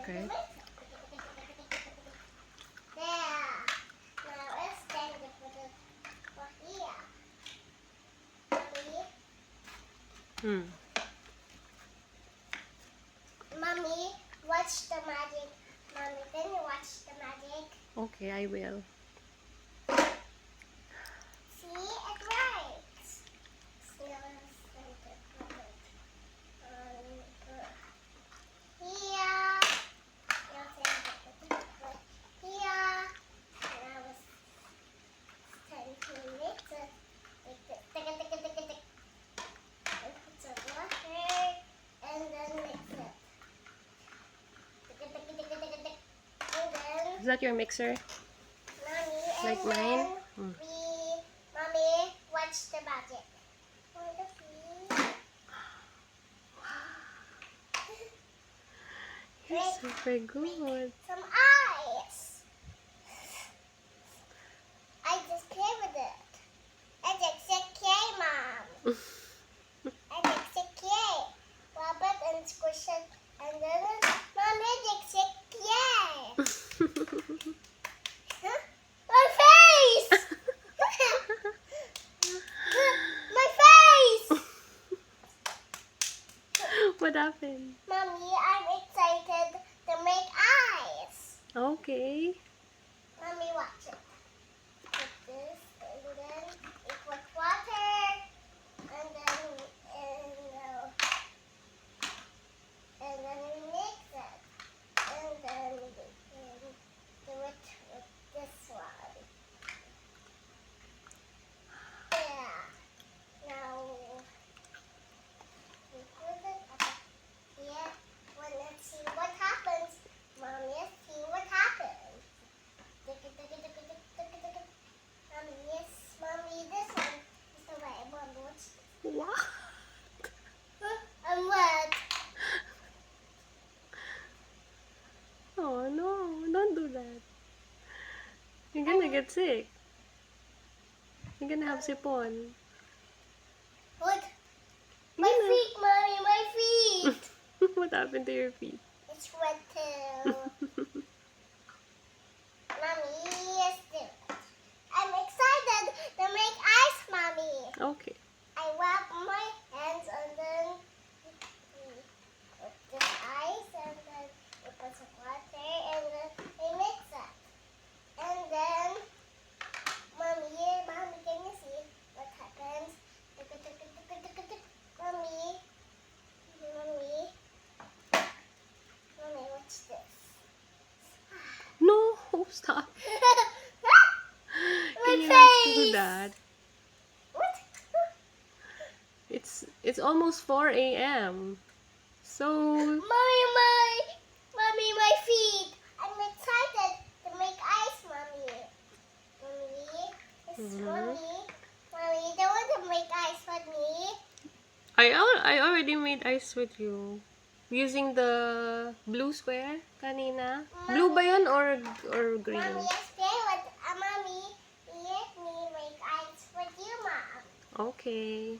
Okay. There. Now it's time to put it for here. Mommy, Mommy, watch the magic. Mommy, can you watch the magic? Okay, I will. See, it works. Now it's time to put it on here. Now it's time to put it right here. Now it's time to mix it. Tick, tick, tick, tick, tick, tick. And put some water and then mix it. Tick, tick, tick, tick, tick, tick, tick. And then, Is that your mixer? Mommy, and Like then mine? Mommy, watch the magic. Want to see? It's super good. Some eyes. I just play with it. I just okay, Mom. I just okay. Rub it and squish it, and then Mommy just okay. My face! My face! What happened? Mommy, I'm excited to make eyes. Okay. Mommy, watch it. Put this, and then you put water, and then we mix it, and then we can do it with this one. Yeah. Now we put it up here. Well, let's see what happens. Mommy, let's see what happens. Mommy, yes, Mommy, this one is the way. Mommy, watch this. What? I'm wet. Oh no, don't do that. You're gonna get sick. You're gonna have sipon. What? You're My gonna- feet, Mommy, my feet. What happened to your feet? It's wet too. Mommy, yes, do it. I'm excited to make ice, Mommy. Okay. I wrap my hands and then we put this ice and then we put some water and then we mix it. And then, Mommy, can you see what happens? Mommy, Mommy, watch this. No, stop. My Can you face. not do that? What? It's almost 4 a.m. So Mommy, my feet. I'm excited to make ice, Mommy. Mommy, you don't want to make ice with me? I already made ice with you. Using the blue square kanina. Blue ba yun or green? Mommy, yes, play with Mommy. Let me make ice with you, Mom. Okay.